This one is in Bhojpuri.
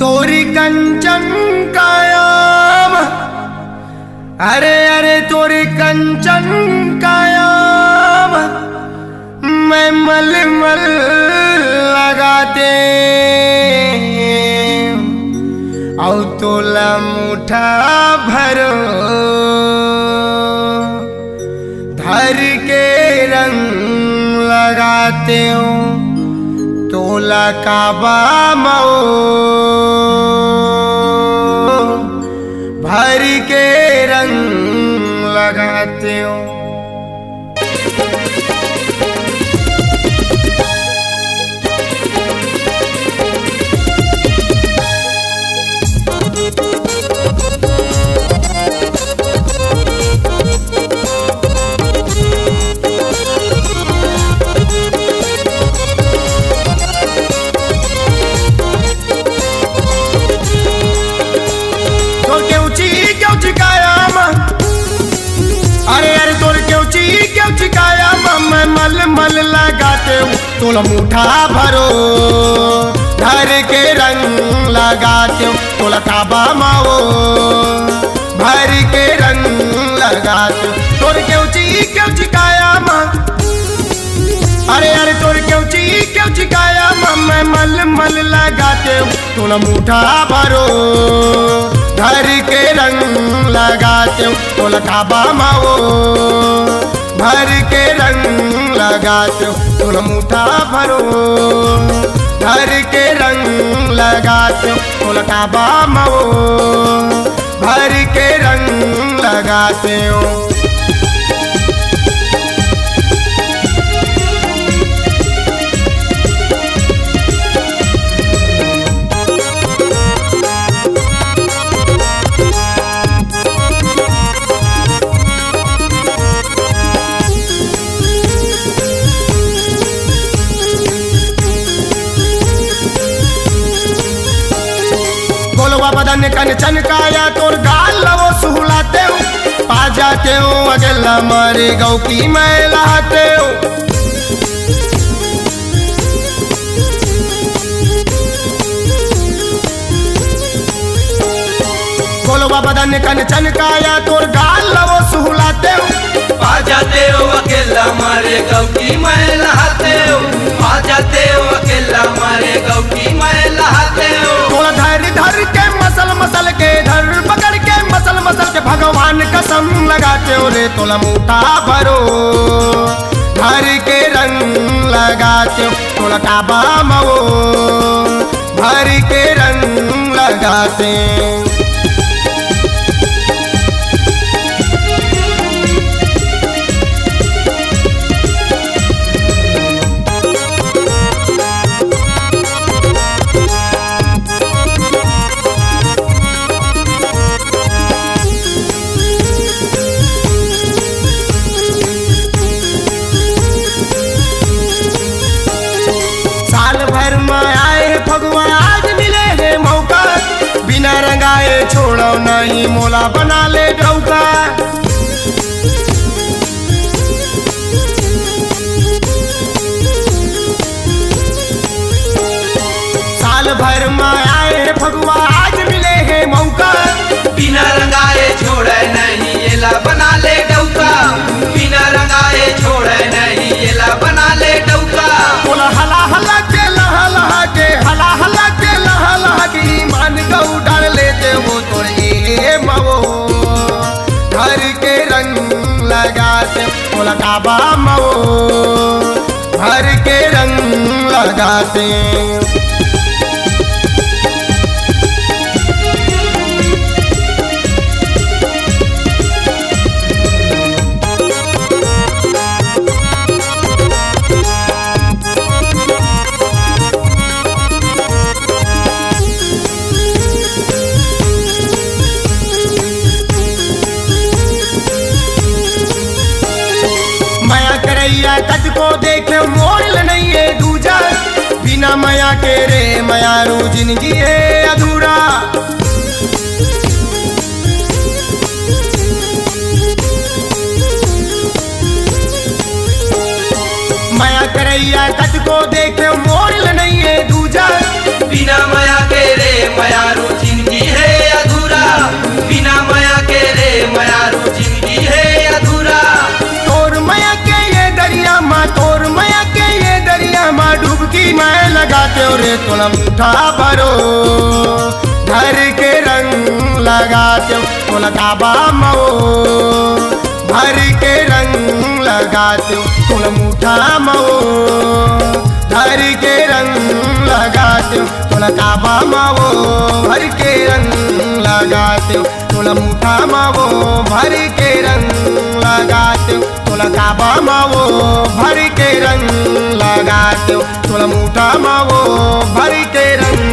तोरी कंचन कायाम, अरे अरे तोरी कंचन कायाम, मैं मलमल लगाते औ तोला मुठा भरो धर के रंग लगाते हो तोला काबा मऊ भर के रंग लगाते हो। अरे अरे तोर क्यों चिकाया मैं मल लगाते हूँ तोला मुठा भरो धर के रंग लगाते हूँ तोला काबा माओ भर के रंग लगाते हूँ। तोर क्यों चिकाया अरे अरे तोर क्यों चिकाया मैं मल लगाते हूँ तोला मुठा भरो धर के रंग लगाते हूँ तोला काबा माओ भर के रंग लगाते हूँ तोला मुठा भरो धर के रंग लगाते हूँ तोला काबा माओ भर के रंग लगाते हो। बदन कन चनकाया तोर गाल लवो सुहलाते हो पा जाते हो अकेला मारे गौ की मैं लहाते हो। गोलवा बदन कन चनकाया तोर गाल लवो सुहलाते हो पा जाते हो अकेला मारे गौ की मैं लहाते हो पा जाते हो अकेला मारे गौ की मैं लहाते हो। तोला धर के मसल के धर पकड़ के मसल के भगवान कसम लगाते हो रे तोला मुठा भरो धर के रंग लगाते हो तोला काबा मऊ भर के रंग लगाते। भर में आए भगवान आज मिले है मौका बिना रंगाए छोड़ो नहीं मोला बना ले डौका। साल भर में आए भगवान आज मिले है मौका बिना रंगाए छोड़े नहीं येला बना ले डौका बिना रंगाए छोड़े नहीं येला बना ले डौका। बोला हला हला के ईमान गऊ डाल लेते हो तो ये मवो घर के रंग लगाते बोला काबा मवो घर के रंग लगाते। कद को देखे मोड़ नहीं है दूजा बिना माया के रे मायारू जिंदगी है अधूरा। माया करैया कद को देखे मोड़ नहीं है दूजा बिना माया के रे माया रे तोला मुठा भरो घर के रंग लगाते तोला काबा मो भर के रंग लगाते तोला मुठा मो धर के रंग लगाते तोला काबा मो भर के रंग लगाते तोला मुठा मो भर के रंग लगाते तोला काबा मो भर के रंग लगाते तोला मुठा मो भर के रंग